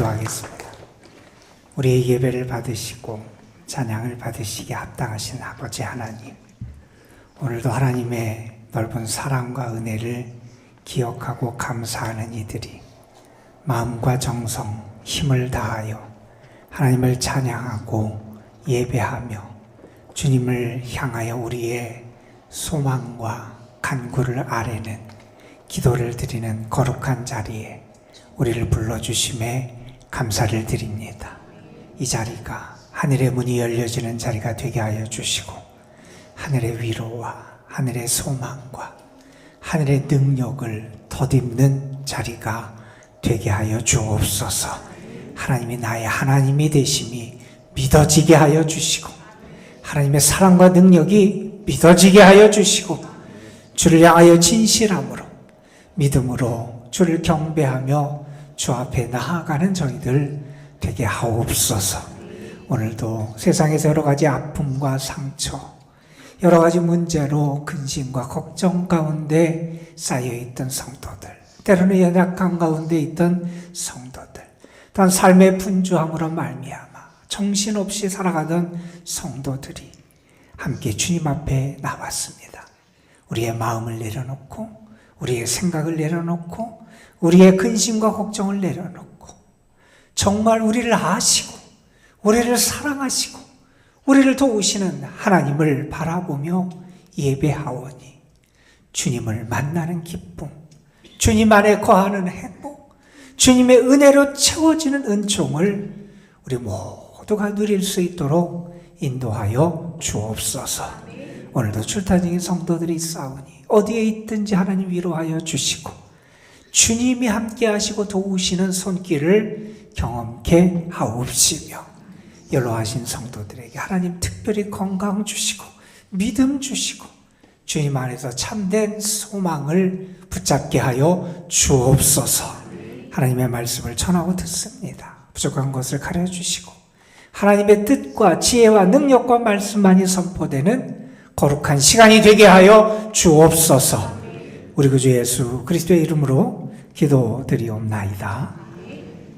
기도하겠습니다. 우리의 예배를 받으시고 찬양을 받으시기에 합당하신 아버지 하나님, 오늘도 하나님의 넓은 사랑과 은혜를 기억하고 감사하는 이들이 마음과 정성, 힘을 다하여 하나님을 찬양하고 예배하며 주님을 향하여 우리의 소망과 간구를 아뢰는 기도를 드리는 거룩한 자리에 우리를 불러주심에 감사를 드립니다. 이 자리가 하늘의 문이 열려지는 자리가 되게 하여 주시고 하늘의 위로와 하늘의 소망과 하늘의 능력을 덧입는 자리가 되게 하여 주옵소서. 하나님이 나의 하나님이 되심이 믿어지게 하여 주시고 하나님의 사랑과 능력이 믿어지게 하여 주시고 주를 향하여 진실함으로 믿음으로 주를 경배하며 주 앞에 나아가는 저희들 되게 하옵소서. 오늘도 세상에서 여러 가지 아픔과 상처, 여러 가지 문제로 근심과 걱정 가운데 쌓여있던 성도들, 때로는 연약한 가운데 있던 성도들, 또한 삶의 분주함으로 말미암아 정신없이 살아가던 성도들이 함께 주님 앞에 나왔습니다. 우리의 마음을 내려놓고 우리의 생각을 내려놓고 우리의 근심과 걱정을 내려놓고 정말 우리를 아시고 우리를 사랑하시고 우리를 도우시는 하나님을 바라보며 예배하오니 주님을 만나는 기쁨, 주님 안에 거하는 행복, 주님의 은혜로 채워지는 은총을 우리 모두가 누릴 수 있도록 인도하여 주옵소서. 오늘도 출타적인 성도들이 있사오니 어디에 있든지 하나님 위로하여 주시고 주님이 함께 하시고 도우시는 손길을 경험케 하옵시며 연로하신 성도들에게 하나님 특별히 건강 주시고 믿음 주시고 주님 안에서 참된 소망을 붙잡게 하여 주옵소서. 하나님의 말씀을 전하고 듣습니다. 부족한 것을 가려주시고 하나님의 뜻과 지혜와 능력과 말씀만이 선포되는 거룩한 시간이 되게 하여 주옵소서. 우리 구주 예수 그리스도의 이름으로 기도드리옵나이다.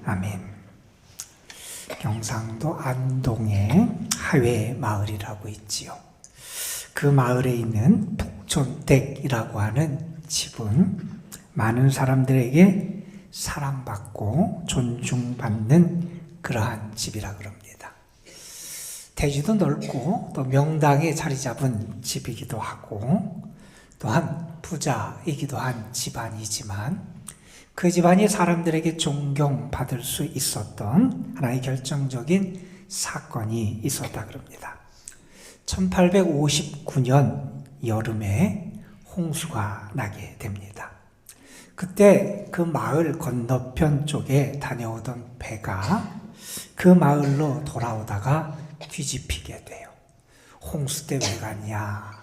아멘. 경상도 안동의 하회 마을이라고 있지요. 그 마을에 있는 북촌댁이라고 하는 집은 많은 사람들에게 사랑받고 존중받는 그러한 집이라 그럽니다. 대지도 넓고 또 명당에 자리 잡은 집이기도 하고 또한 부자이기도 한 집안이지만 그 집안이 사람들에게 존경받을 수 있었던 하나의 결정적인 사건이 있었다 그럽니다. 1859년 여름에 홍수가 나게 됩니다. 그때 그 마을 건너편 쪽에 다녀오던 배가 그 마을로 돌아오다가 뒤집히게 돼요. 홍수 때 왜 갔냐?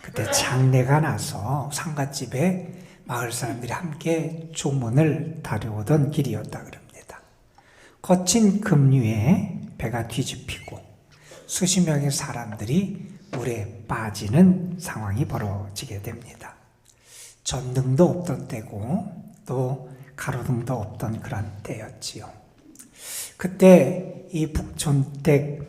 그때 장례가 나서 상갓집에 마을 사람들이 함께 조문을 다려오던 길이었다 그럽니다. 거친 급류에 배가 뒤집히고 수십 명의 사람들이 물에 빠지는 상황이 벌어지게 됩니다. 전등도 없던 때고 또 가로등도 없던 그런 때였지요. 그때 이 북촌댁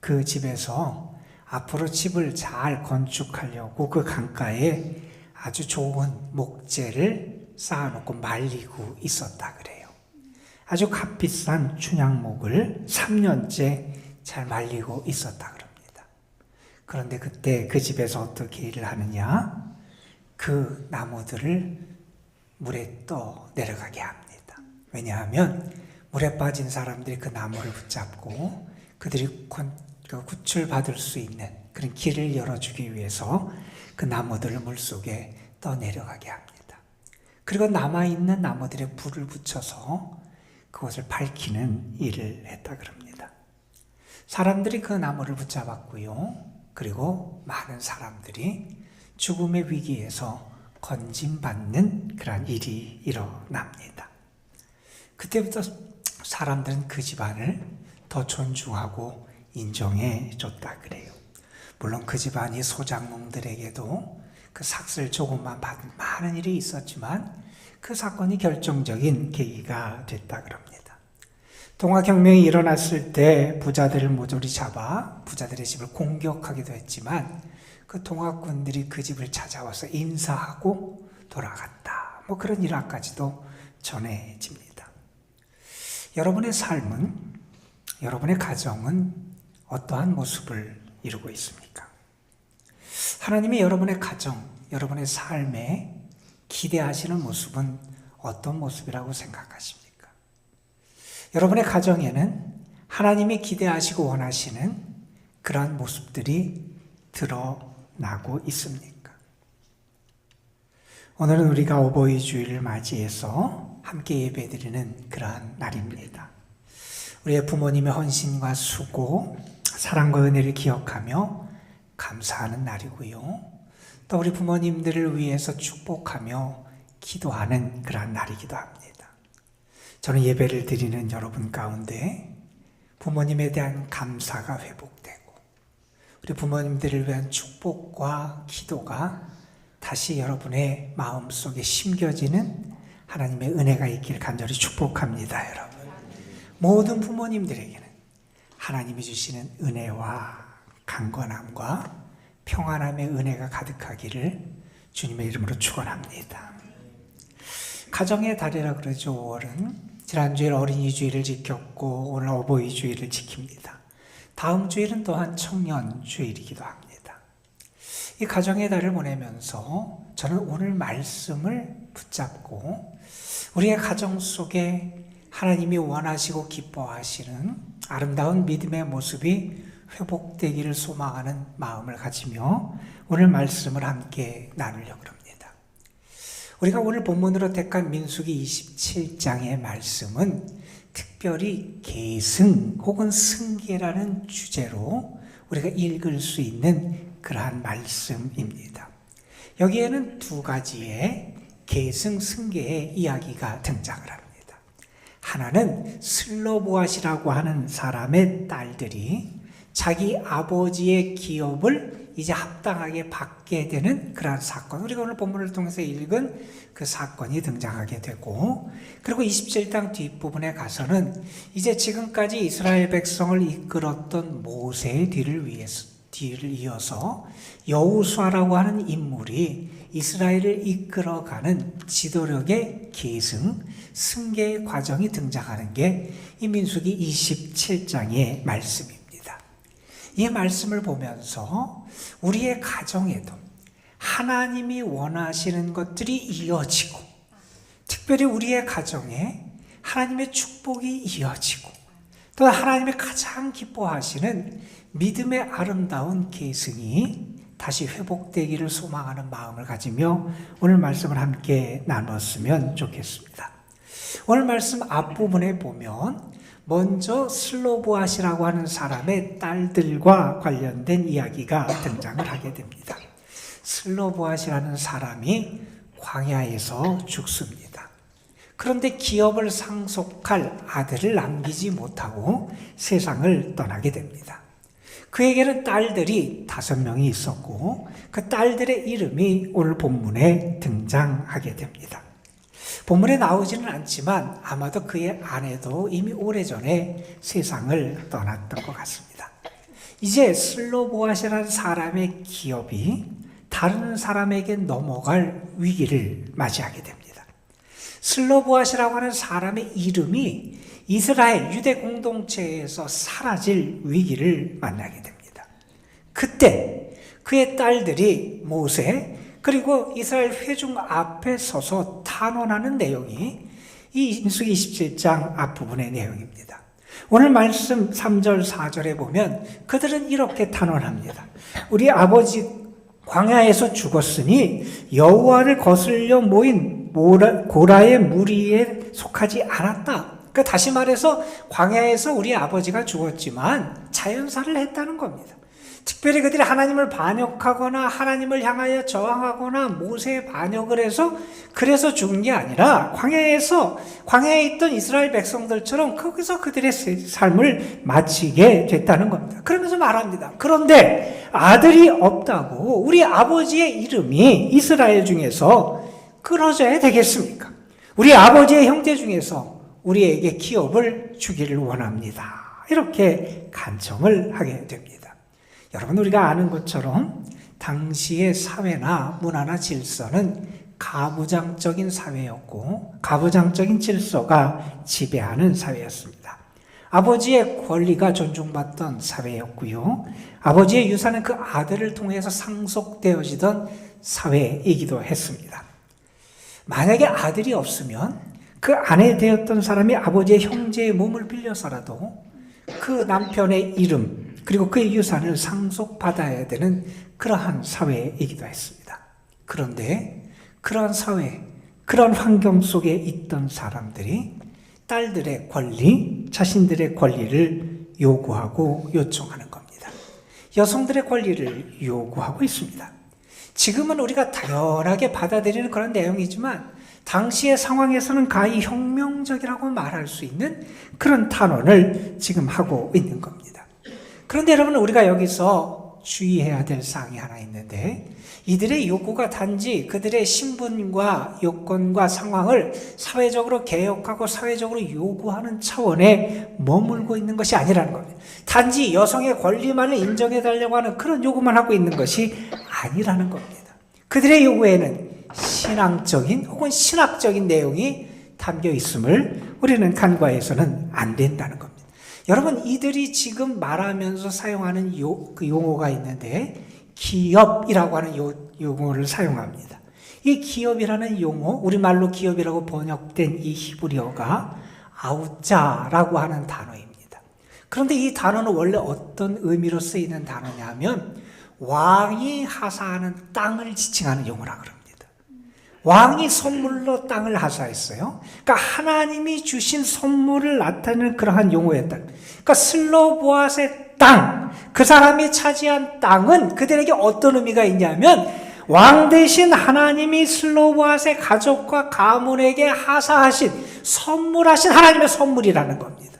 그 집에서 앞으로 집을 잘 건축하려고 그 강가에 아주 좋은 목재를 쌓아놓고 말리고 있었다 그래요. 아주 값비싼 춘향목을 3년째 잘 말리고 있었다 그럽니다. 그런데 그때 그 집에서 어떻게 일을 하느냐? 그 나무들을 물에 떠 내려가게 합니다. 왜냐하면 물에 빠진 사람들이 그 나무를 붙잡고 그들이 구출받을 수 있는 그런 길을 열어주기 위해서 그 나무들을 물속에 떠내려가게 합니다. 그리고 남아있는 나무들에 불을 붙여서 그것을 밝히는 일을 했다 그럽니다. 사람들이 그 나무를 붙잡았고요. 그리고 많은 사람들이 죽음의 위기에서 건짐받는 그런 일이 일어납니다. 그때부터 사람들은 그 집안을 더 존중하고 인정해 줬다 그래요. 물론 그 집안이 소장농들에게도 그 삭슬 조금만 받은 많은 일이 있었지만 그 사건이 결정적인 계기가 됐다 그럽니다. 동학혁명이 일어났을 때 부자들을 모조리 잡아 부자들의 집을 공격하기도 했지만 그 동학군들이 그 집을 찾아와서 인사하고 돌아갔다. 뭐 그런 일화까지도 전해집니다. 여러분의 삶은, 여러분의 가정은 어떠한 모습을 이루고 있습니까? 하나님이 여러분의 가정, 여러분의 삶에 기대하시는 모습은 어떤 모습이라고 생각하십니까? 여러분의 가정에는 하나님이 기대하시고 원하시는 그러한 모습들이 드러나고 있습니까? 오늘은 우리가 어버이 주일을 맞이해서 함께 예배드리는 그러한 날입니다. 우리의 부모님의 헌신과 수고, 사랑과 은혜를 기억하며 감사하는 날이고요. 또 우리 부모님들을 위해서 축복하며 기도하는 그러한 날이기도 합니다. 저는 예배를 드리는 여러분 가운데 부모님에 대한 감사가 회복되고 우리 부모님들을 위한 축복과 기도가 다시 여러분의 마음속에 심겨지는 하나님의 은혜가 있길 간절히 축복합니다. 여러분, 모든 부모님들에게는 하나님이 주시는 은혜와 강건함과 평안함의 은혜가 가득하기를 주님의 이름으로 축원합니다. 가정의 달이라 그러죠. 5월은 지난주일 어린이 주일을 지켰고 오늘 어버이 주일을 지킵니다. 다음 주일은 또한 청년 주일이기도 합니다. 이 가정의 달을 보내면서 저는 오늘 말씀을 붙잡고 우리의 가정 속에 하나님이 원하시고 기뻐하시는 아름다운 믿음의 모습이 회복되기를 소망하는 마음을 가지며 오늘 말씀을 함께 나누려고 합니다. 우리가 오늘 본문으로 택한 민수기 27장의 말씀은 특별히 계승 혹은 승계라는 주제로 우리가 읽을 수 있는 그러한 말씀입니다. 여기에는 두 가지의 계승, 승계의 이야기가 등장을 합니다. 하나는 슬로보앗이라고 하는 사람의 딸들이 자기 아버지의 기업을 이제 합당하게 받게 되는 그러한 사건, 우리가 오늘 본문을 통해서 읽은 그 사건이 등장하게 되고, 그리고 27장 뒷부분에 가서는 이제 지금까지 이스라엘 백성을 이끌었던 모세의 뒤를 이어서 여호수아라고 하는 인물이 이스라엘을 이끌어가는 지도력의 계승, 승계의 과정이 등장하는 게 이 민수기 27장의 말씀입니다. 이 말씀을 보면서 우리의 가정에도 하나님이 원하시는 것들이 이어지고, 특별히 우리의 가정에 하나님의 축복이 이어지고, 또 하나님의 가장 기뻐하시는 믿음의 아름다운 계승이 다시 회복되기를 소망하는 마음을 가지며 오늘 말씀을 함께 나눴으면 좋겠습니다. 오늘 말씀 앞부분에 보면 먼저 슬로보앗이라고 하는 사람의 딸들과 관련된 이야기가 등장을 하게 됩니다. 슬로보앗이라는 사람이 광야에서 죽습니다. 그런데 기업을 상속할 아들을 남기지 못하고 세상을 떠나게 됩니다. 그에게는 딸들이 5명이 있었고 그 딸들의 이름이 오늘 본문에 등장하게 됩니다. 본문에 나오지는 않지만 아마도 그의 아내도 이미 오래전에 세상을 떠났던 것 같습니다. 이제 슬로보앗이라는 사람의 기업이 다른 사람에게 넘어갈 위기를 맞이하게 됩니다. 슬로보앗이라고 하는 사람의 이름이 이스라엘 유대 공동체에서 사라질 위기를 만나게 됩니다. 그때 그의 딸들이 모세 그리고 이스라엘 회중 앞에 서서 탄원하는 내용이 이 민수기 27장 앞부분의 내용입니다. 오늘 말씀 3절 4절에 보면 그들은 이렇게 탄원합니다. 우리 아버지 광야에서 죽었으니 여호와를 거슬려 모인 고라의 무리에 속하지 않았다. 그러니까 다시 말해서 광야에서 우리 아버지가 죽었지만 자연사를 했다는 겁니다. 특별히 그들이 하나님을 반역하거나 하나님을 향하여 저항하거나 모세에 반역을 해서 그래서 죽은 게 아니라 광야에 있던 이스라엘 백성들처럼 거기서 그들의 삶을 마치게 됐다는 겁니다. 그러면서 말합니다. 그런데 아들이 없다고 우리 아버지의 이름이 이스라엘 중에서 끊어져야 되겠습니까? 우리 아버지의 형제 중에서 우리에게 기업을 주기를 원합니다. 이렇게 간청을 하게 됩니다. 여러분, 우리가 아는 것처럼 당시의 사회나 문화나 질서는 가부장적인 사회였고 가부장적인 질서가 지배하는 사회였습니다. 아버지의 권리가 존중받던 사회였고요. 아버지의 유산은 그 아들을 통해서 상속되어지던 사회이기도 했습니다. 만약에 아들이 없으면 그 아내 되었던 사람이 아버지의 형제의 몸을 빌려서라도 그 남편의 이름 그리고 그의 유산을 상속받아야 되는 그러한 사회이기도 했습니다. 그런데 그런 사회, 그런 환경 속에 있던 사람들이 딸들의 권리, 자신들의 권리를 요구하고 요청하는 겁니다. 여성들의 권리를 요구하고 있습니다. 지금은 우리가 당연하게 받아들이는 그런 내용이지만 당시의 상황에서는 가히 혁명적이라고 말할 수 있는 그런 탄원을 지금 하고 있는 겁니다. 그런데 여러분, 우리가 여기서 주의해야 될 사항이 하나 있는데, 이들의 요구가 단지 그들의 신분과 요건과 상황을 사회적으로 개혁하고 사회적으로 요구하는 차원에 머물고 있는 것이 아니라는 겁니다. 단지 여성의 권리만을 인정해달라고 하는 그런 요구만 하고 있는 것이 아니라는 겁니다. 그들의 요구에는 신앙적인 혹은 신학적인 내용이 담겨 있음을 우리는 간과해서는 안 된다는 겁니다. 여러분, 이들이 지금 말하면서 사용하는 그 용어가 있는데 기업이라고 하는 용어를 사용합니다. 이 기업이라는 용어, 우리말로 기업이라고 번역된 이 히브리어가 아우자라고 하는 단어입니다. 그런데 이 단어는 원래 어떤 의미로 쓰이는 단어냐면 왕이 하사하는 땅을 지칭하는 용어라 그럽니다. 왕이 선물로 땅을 하사했어요. 그러니까 하나님이 주신 선물을 나타내는 그러한 용어였다. 그러니까 슬로보앗의 땅, 그 사람이 차지한 땅은 그들에게 어떤 의미가 있냐면 왕 대신 하나님이 슬로보앗의 가족과 가문에게 하사하신, 선물하신 하나님의 선물이라는 겁니다.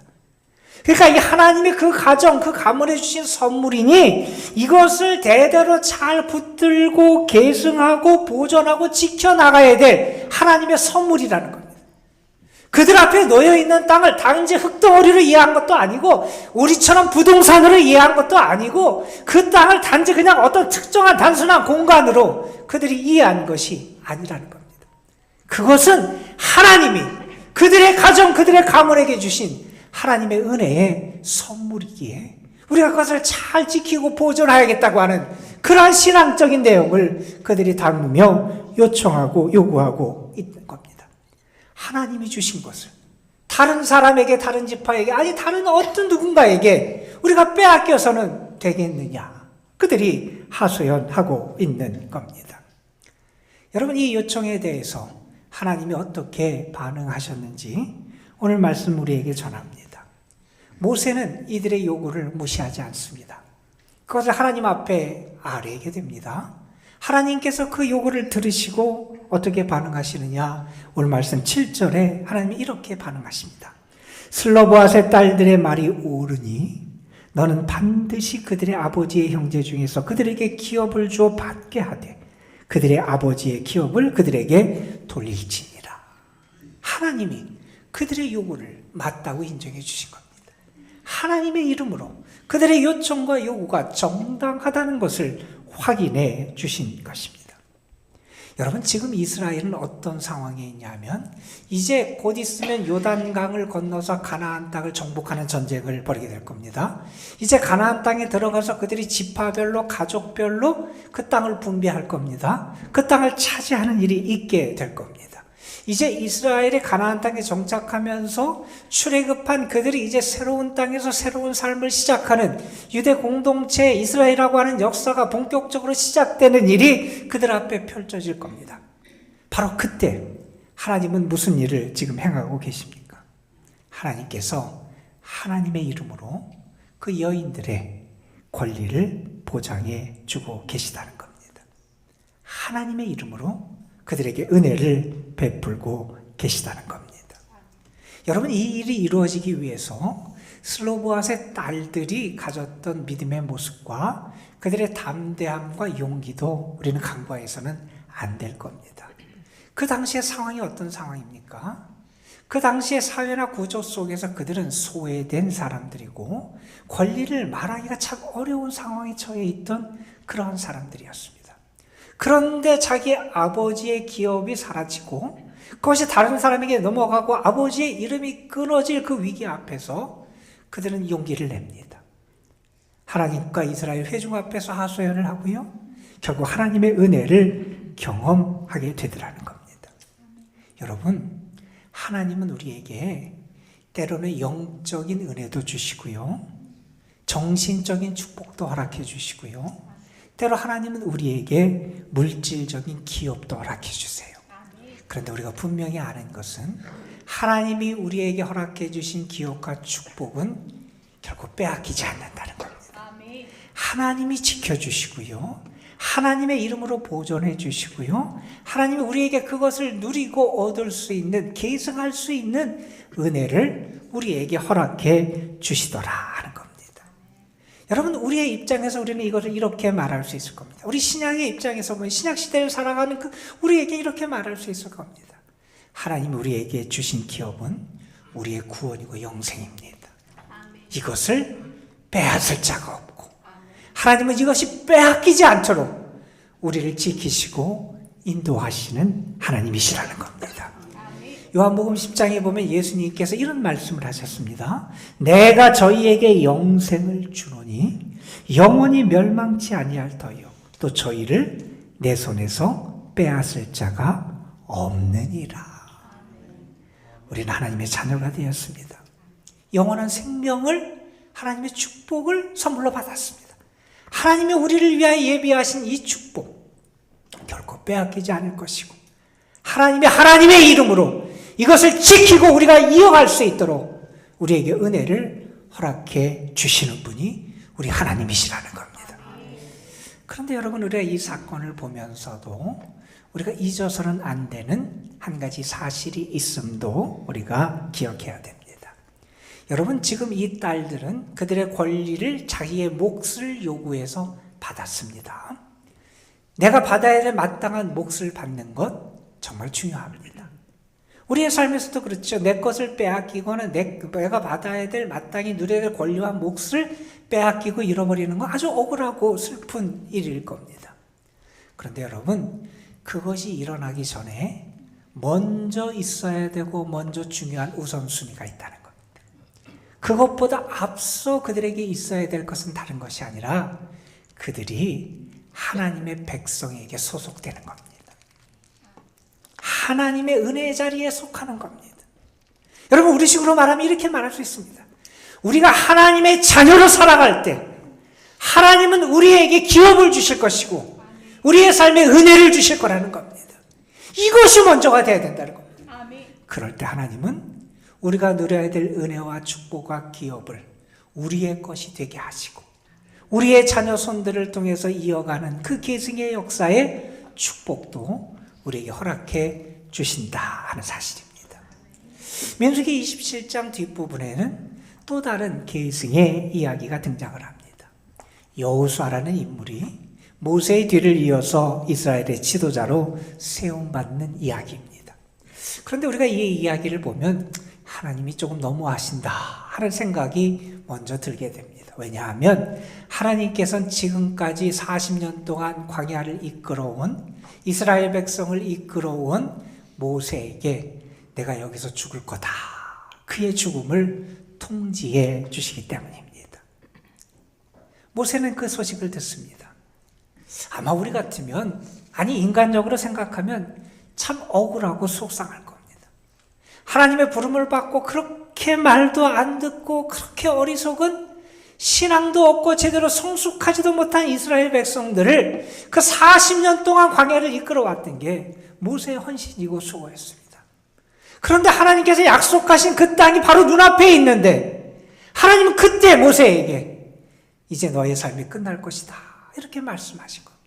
그러니까 이 하나님이 그 가정, 그 가문에 주신 선물이니 이것을 대대로 잘 붙들고 계승하고 보존하고 지켜나가야 될 하나님의 선물이라는 겁니다. 그들 앞에 놓여있는 땅을 단지 흙덩어리로 이해한 것도 아니고 우리처럼 부동산으로 이해한 것도 아니고 그 땅을 단지 그냥 어떤 특정한 단순한 공간으로 그들이 이해한 것이 아니라는 겁니다. 그것은 하나님이 그들의 가정, 그들의 가문에게 주신 하나님의 은혜의 선물이기에 우리가 그것을 잘 지키고 보존해야겠다고 하는 그러한 신앙적인 내용을 그들이 담으며 요청하고 요구하고 있는 겁니다. 하나님이 주신 것을 다른 사람에게, 다른 지파에게, 아니 다른 어떤 누군가에게 우리가 빼앗겨서는 되겠느냐, 그들이 하소연하고 있는 겁니다. 여러분, 이 요청에 대해서 하나님이 어떻게 반응하셨는지 오늘 말씀 우리에게 전합니다. 모세는 이들의 요구를 무시하지 않습니다. 그것을 하나님 앞에 아뢰게 됩니다. 하나님께서 그 요구를 들으시고 어떻게 반응하시느냐, 오늘 말씀 7절에 하나님이 이렇게 반응하십니다. 슬로보앗의 딸들의 말이 옳으니 너는 반드시 그들의 아버지의 형제 중에서 그들에게 기업을 주어 받게 하되 그들의 아버지의 기업을 그들에게 돌릴지니라. 하나님이 그들의 요구를 맞다고 인정해 주신 겁니다. 하나님의 이름으로 그들의 요청과 요구가 정당하다는 것을 확인해 주신 것입니다. 여러분, 지금 이스라엘은 어떤 상황에 있냐면 이제 곧 있으면 요단강을 건너서 가나안 땅을 정복하는 전쟁을 벌이게 될 겁니다. 이제 가나안 땅에 들어가서 그들이 지파별로, 가족별로 그 땅을 분배할 겁니다. 그 땅을 차지하는 일이 있게 될 겁니다. 이제 이스라엘이 가나안 땅에 정착하면서 출애굽한 그들이 이제 새로운 땅에서 새로운 삶을 시작하는 유대 공동체 이스라엘이라고 하는 역사가 본격적으로 시작되는 일이 그들 앞에 펼쳐질 겁니다. 바로 그때 하나님은 무슨 일을 지금 행하고 계십니까? 하나님께서 하나님의 이름으로 그 여인들의 권리를 보장해 주고 계시다는 겁니다. 하나님의 이름으로 그들에게 은혜를 베풀고 계시다는 겁니다. 여러분, 이 일이 이루어지기 위해서 슬로보앗의 딸들이 가졌던 믿음의 모습과 그들의 담대함과 용기도 우리는 간과해서는 안 될 겁니다. 그 당시의 상황이 어떤 상황입니까? 그 당시의 사회나 구조 속에서 그들은 소외된 사람들이고 권리를 말하기가 참 어려운 상황에 처해 있던 그러한 사람들이었습니다. 그런데 자기 아버지의 기업이 사라지고 그것이 다른 사람에게 넘어가고 아버지의 이름이 끊어질 그 위기 앞에서 그들은 용기를 냅니다. 하나님과 이스라엘 회중 앞에서 하소연을 하고요. 결국 하나님의 은혜를 경험하게 되더라는 겁니다. 여러분, 하나님은 우리에게 때로는 영적인 은혜도 주시고요. 정신적인 축복도 허락해 주시고요. 때로 하나님은 우리에게 물질적인 기업도 허락해 주세요. 그런데 우리가 분명히 아는 것은 하나님이 우리에게 허락해 주신 기업과 축복은 결국 빼앗기지 않는다는 겁니다. 하나님이 지켜주시고요. 하나님의 이름으로 보존해 주시고요. 하나님이 우리에게 그것을 누리고 얻을 수 있는, 계승할 수 있는 은혜를 우리에게 허락해 주시더라 하는 겁니다. 여러분, 우리의 입장에서 우리는 이것을 이렇게 말할 수 있을 겁니다. 우리 신약의 입장에서 보면 신약 시대를 살아가는 우리에게 이렇게 말할 수 있을 겁니다. 하나님 우리에게 주신 기업은 우리의 구원이고 영생입니다. 이것을 빼앗을 자가 없고 하나님은 이것이 빼앗기지 않도록 우리를 지키시고 인도하시는 하나님이시라는 겁니다. 요한복음 10장에 보면 예수님께서 이런 말씀을 하셨습니다. 내가 저희에게 영생을 주노니 영원히 멸망치 아니할 터요 또 저희를 내 손에서 빼앗을 자가 없느니라. 우리는 하나님의 자녀가 되었습니다. 영원한 생명을, 하나님의 축복을 선물로 받았습니다. 하나님이 우리를 위하여 예비하신 이 축복 결코 빼앗기지 않을 것이고 하나님의 이름으로 이것을 지키고 우리가 이어갈 수 있도록 우리에게 은혜를 허락해 주시는 분이 우리 하나님이시라는 겁니다. 그런데 여러분, 우리가 이 사건을 보면서도 우리가 잊어서는 안 되는 한 가지 사실이 있음도 우리가 기억해야 됩니다. 여러분, 지금 이 딸들은 그들의 권리를 자기의 몫을 요구해서 받았습니다. 내가 받아야 될 마땅한 몫을 받는 것 정말 중요합니다. 우리의 삶에서도 그렇죠. 내 것을 빼앗기거나 내가 받아야 될 마땅히 누려야 될 권리와 몫을 빼앗기고 잃어버리는 건 아주 억울하고 슬픈 일일 겁니다. 그런데 여러분, 그것이 일어나기 전에 먼저 있어야 되고 먼저 중요한 우선순위가 있다는 겁니다. 그것보다 앞서 그들에게 있어야 될 것은 다른 것이 아니라 그들이 하나님의 백성에게 소속되는 겁니다. 하나님의 은혜의 자리에 속하는 겁니다. 여러분, 우리 식으로 말하면 이렇게 말할 수 있습니다. 우리가 하나님의 자녀로 살아갈 때 하나님은 우리에게 기업을 주실 것이고 우리의 삶에 은혜를 주실 거라는 겁니다. 이것이 먼저가 돼야 된다는 겁니다. 그럴 때 하나님은 우리가 누려야 될 은혜와 축복과 기업을 우리의 것이 되게 하시고 우리의 자녀 손들을 통해서 이어가는 그 계승의 역사의 축복도 우리에게 허락해 주신다 하는 사실입니다. 민수기 27장 뒷부분에는 또 다른 계승의 이야기가 등장을 합니다. 여호수아라는 인물이 모세의 뒤를 이어서 이스라엘의 지도자로 세움받는 이야기입니다. 그런데 우리가 이 이야기를 보면 하나님이 조금 너무하신다 하는 생각이 먼저 들게 됩니다. 왜냐하면 하나님께서는 지금까지 40년 동안 광야를 이끌어온 이스라엘 백성을 이끌어온 모세에게 내가 여기서 죽을 거다, 그의 죽음을 통지해 주시기 때문입니다. 모세는 그 소식을 듣습니다. 아마 우리 같으면, 아니 인간적으로 생각하면 참 억울하고 속상할 겁니다. 하나님의 부름을 받고 그렇게 말도 안 듣고 그렇게 어리석은, 신앙도 없고 제대로 성숙하지도 못한 이스라엘 백성들을 그 40년 동안 광야를 이끌어왔던 게 모세의 헌신이고 수고였습니다. 그런데 하나님께서 약속하신 그 땅이 바로 눈앞에 있는데 하나님은 그때 모세에게 이제 너의 삶이 끝날 것이다 이렇게 말씀하신 겁니다.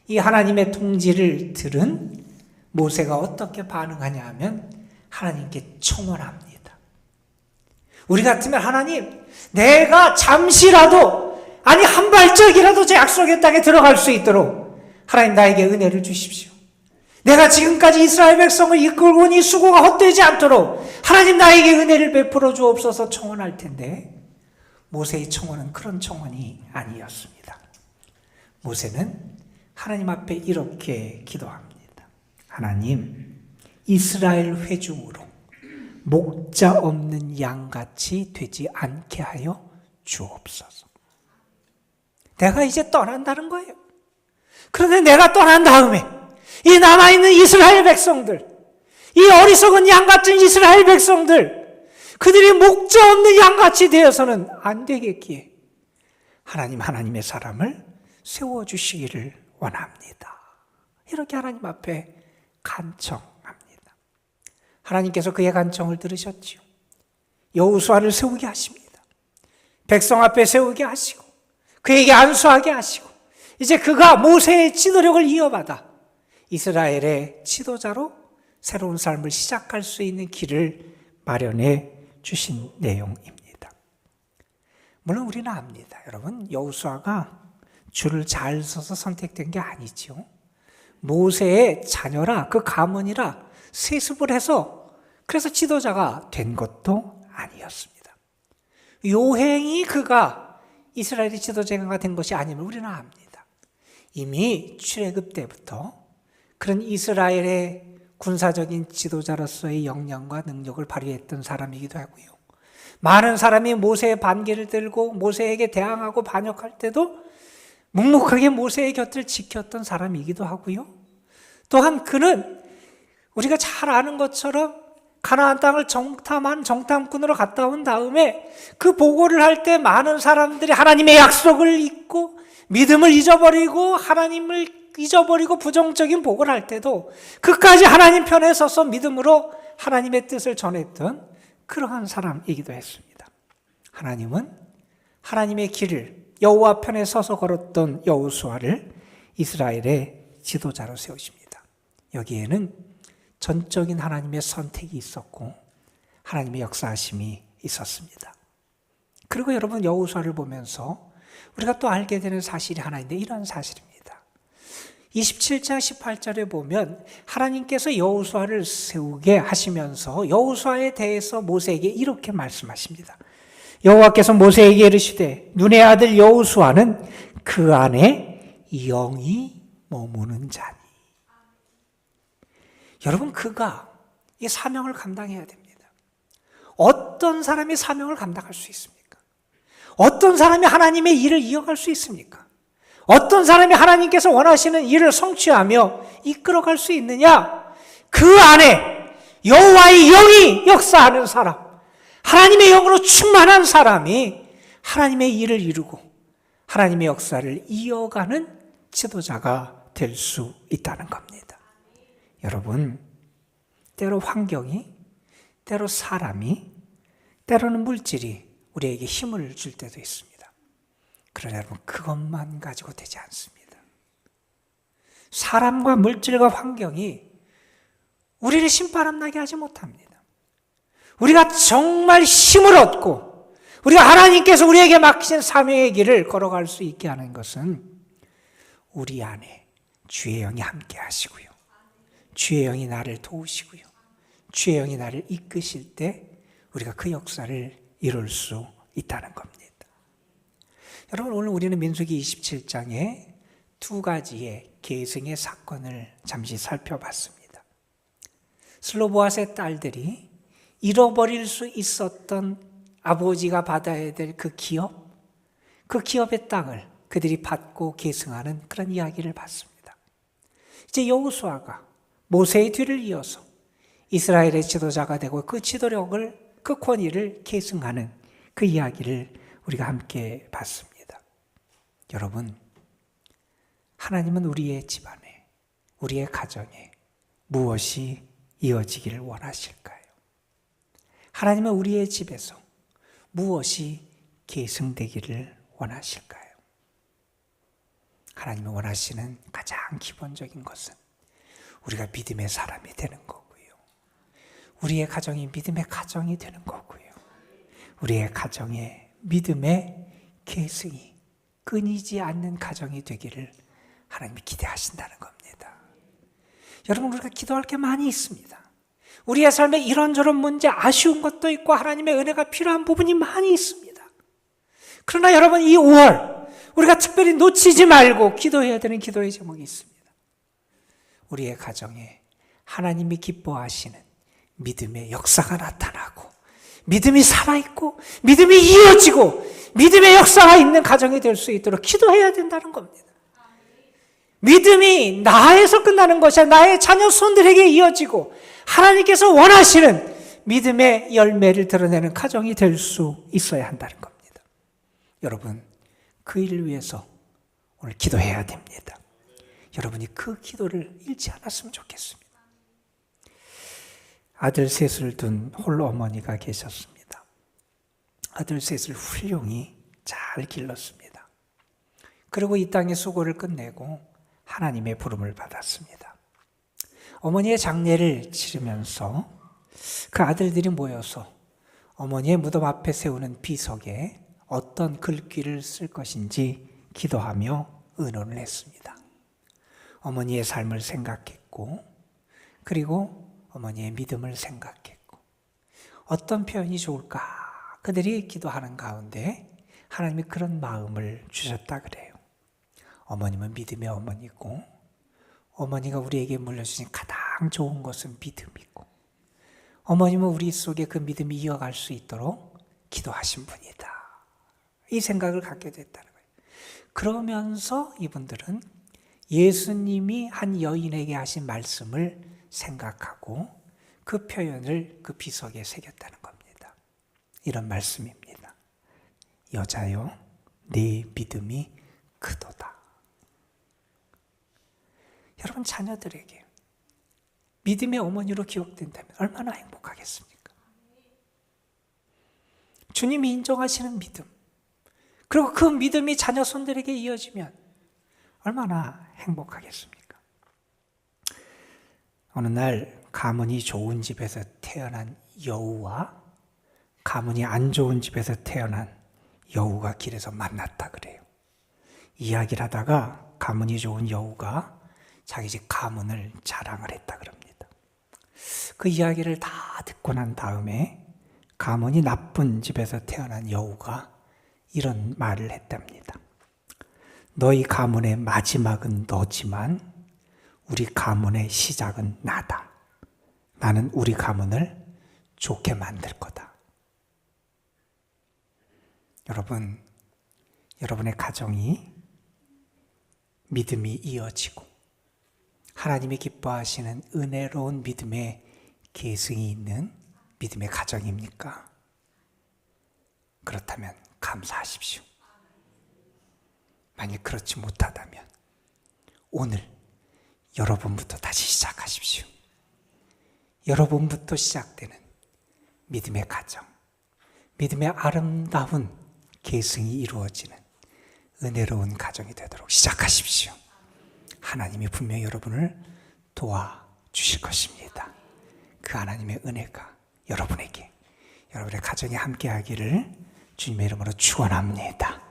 이 하나님의 통지를 들은 모세가 어떻게 반응하냐 하면 하나님께 청원합니다. 우리 같으면 하나님, 내가 잠시라도, 아니 한 발짝이라도 제 약속의 땅에 들어갈 수 있도록 하나님 나에게 은혜를 주십시오. 내가 지금까지 이스라엘 백성을 이끌고 온 이 수고가 헛되지 않도록 하나님 나에게 은혜를 베풀어 주옵소서 청원할 텐데, 모세의 청원은 그런 청원이 아니었습니다. 모세는 하나님 앞에 이렇게 기도합니다. 하나님, 이스라엘 회중으로 목자 없는 양같이 되지 않게 하여 주옵소서. 내가 이제 떠난다는 거예요. 그런데 내가 떠난 다음에 이 남아있는 이스라엘 백성들, 이 어리석은 양같은 이스라엘 백성들, 그들이 목자 없는 양같이 되어서는 안 되겠기에 하나님의 사람을 세워주시기를 원합니다. 이렇게 하나님 앞에 간청합니다. 하나님께서 그의 간청을 들으셨지요. 여호수아를 세우게 하십니다. 백성 앞에 세우게 하시고 그에게 안수하게 하시고, 이제 그가 모세의 지도력을 이어받아 이스라엘의 지도자로 새로운 삶을 시작할 수 있는 길을 마련해 주신 내용입니다. 물론 우리는 압니다. 여러분, 여호수아가 줄을 잘 서서 선택된 게 아니지요. 모세의 자녀라, 그 가문이라 세습을 해서 그래서 지도자가 된 것도 아니었습니다. 요행이 그가 이스라엘의 지도자가 된 것이 아님을 우리는 압니다. 이미 출애굽 때부터 그런 이스라엘의 군사적인 지도자로서의 역량과 능력을 발휘했던 사람이기도 하고요. 많은 사람이 모세의 반기를 들고 모세에게 대항하고 반역할 때도 묵묵하게 모세의 곁을 지켰던 사람이기도 하고요. 또한 그는 우리가 잘 아는 것처럼 가나안 땅을 정탐한 정탐꾼으로 갔다 온 다음에 그 보고를 할 때 많은 사람들이 하나님의 약속을 잊고 믿음을 잊어버리고 하나님을 잊어버리고 부정적인 보고를 할 때도 끝까지 하나님 편에 서서 믿음으로 하나님의 뜻을 전했던 그러한 사람이기도 했습니다. 하나님은 하나님의 길을 여호와 편에 서서 걸었던 여호수아를 이스라엘의 지도자로 세우십니다. 여기에는 전적인 하나님의 선택이 있었고 하나님의 역사하심이 있었습니다. 그리고 여러분, 여호수아를 보면서 우리가 또 알게 되는 사실이 하나 있는데 이런 사실입니다. 27장 18절에 보면 하나님께서 여호수아를 세우게 하시면서 여호수아에 대해서 모세에게 이렇게 말씀하십니다. 여호와께서 모세에게 이르시되 눈의 아들 여호수아는 그 안에 영이 머무는 자니. 여러분, 그가 이 사명을 감당해야 됩니다. 어떤 사람이 사명을 감당할 수 있습니까? 어떤 사람이 하나님의 일을 이어갈 수 있습니까? 어떤 사람이 하나님께서 원하시는 일을 성취하며 이끌어갈 수 있느냐? 그 안에 여호와의 영이 역사하는 사람, 하나님의 영으로 충만한 사람이 하나님의 일을 이루고 하나님의 역사를 이어가는 지도자가 될 수 있다는 겁니다. 여러분, 때로 환경이, 때로 사람이, 때로는 물질이 우리에게 힘을 줄 때도 있습니다. 그러나 여러분, 그것만 가지고 되지 않습니다. 사람과 물질과 환경이 우리를 신바람나게 하지 못합니다. 우리가 정말 힘을 얻고 우리가 하나님께서 우리에게 맡기신 사명의 길을 걸어갈 수 있게 하는 것은 우리 안에 주의 영이 함께 하시고요, 주의 영이 나를 도우시고요, 주의 영이 나를 이끄실 때 우리가 그 역사를 이룰 수 있다는 겁니다. 여러분, 오늘 우리는 민수기 27장에 두 가지의 계승의 사건을 잠시 살펴봤습니다. 슬로보앗의 딸들이 잃어버릴 수 있었던 아버지가 받아야 될 그 기업의 땅을 그들이 받고 계승하는 그런 이야기를 봤습니다. 이제 여호수아가 모세의 뒤를 이어서 이스라엘의 지도자가 되고 그 지도력을, 그 권위를 계승하는 그 이야기를 우리가 함께 봤습니다. 여러분, 하나님은 우리의 집안에, 우리의 가정에 무엇이 이어지기를 원하실까요? 하나님은 우리의 집에서 무엇이 계승되기를 원하실까요? 하나님이 원하시는 가장 기본적인 것은 우리가 믿음의 사람이 되는 거고요, 우리의 가정이 믿음의 가정이 되는 거고요, 우리의 가정에 믿음의 계승이 끊이지 않는 가정이 되기를 하나님이 기대하신다는 겁니다. 여러분, 우리가 기도할 게 많이 있습니다. 우리의 삶에 이런저런 문제, 아쉬운 것도 있고 하나님의 은혜가 필요한 부분이 많이 있습니다. 그러나 여러분, 이 5월 우리가 특별히 놓치지 말고 기도해야 되는 기도의 제목이 있습니다. 우리의 가정에 하나님이 기뻐하시는 믿음의 역사가 나타나고 믿음이 살아있고 믿음이 이어지고 믿음의 역사가 있는 가정이 될 수 있도록 기도해야 된다는 겁니다. 믿음이 나에서 끝나는 것이 아니라 나의 자녀 손들에게 이어지고 하나님께서 원하시는 믿음의 열매를 드러내는 가정이 될 수 있어야 한다는 겁니다. 여러분, 그 일을 위해서 오늘 기도해야 됩니다. 여러분이 그 기도를 잃지 않았으면 좋겠습니다. 아들 셋을 둔 홀로 어머니가 계셨습니다. 아들 셋을 훌륭히 잘 길렀습니다. 그리고 이 땅의 수고를 끝내고 하나님의 부름을 받았습니다. 어머니의 장례를 치르면서 그 아들들이 모여서 어머니의 무덤 앞에 세우는 비석에 어떤 글귀를 쓸 것인지 기도하며 의논을 했습니다. 어머니의 삶을 생각했고, 그리고 어머니의 믿음을 생각했고, 어떤 표현이 좋을까? 그들이 기도하는 가운데 하나님이 그런 마음을 주셨다 그래요. 어머님은 믿음의 어머니고, 어머니가 우리에게 물려주신 가장 좋은 것은 믿음이고, 어머님은 우리 속에 그 믿음이 이어갈 수 있도록 기도하신 분이다. 이 생각을 갖게 됐다는 거예요. 그러면서 이분들은 예수님이 한 여인에게 하신 말씀을 생각하고 그 표현을 그 비석에 새겼다는 겁니다. 이런 말씀입니다. 여자여, 네 믿음이 크도다. 여러분, 자녀들에게 믿음의 어머니로 기억된다면 얼마나 행복하겠습니까? 주님이 인정하시는 믿음, 그리고 그 믿음이 자녀 손들에게 이어지면 얼마나 행복하겠습니까? 어느 날 가문이 좋은 집에서 태어난 여우와 가문이 안 좋은 집에서 태어난 여우가 길에서 만났다 그래요. 이야기를 하다가 가문이 좋은 여우가 자기 집 가문을 자랑을 했다 그럽니다. 그 이야기를 다 듣고 난 다음에 가문이 나쁜 집에서 태어난 여우가 이런 말을 했답니다. 너희 가문의 마지막은 너지만 우리 가문의 시작은 나다. 나는 우리 가문을 좋게 만들 거다. 여러분, 여러분의 가정이 믿음이 이어지고 하나님이 기뻐하시는 은혜로운 믿음의 계승이 있는 믿음의 가정입니까? 그렇다면 감사하십시오. 만약 그렇지 못하다면 오늘 여러분부터 다시 시작하십시오. 여러분부터 시작되는 믿음의 가정, 믿음의 아름다운 계승이 이루어지는 은혜로운 가정이 되도록 시작하십시오. 하나님이 분명히 여러분을 도와주실 것입니다. 그 하나님의 은혜가 여러분에게, 여러분의 가정에 함께하기를 주님의 이름으로 축원합니다.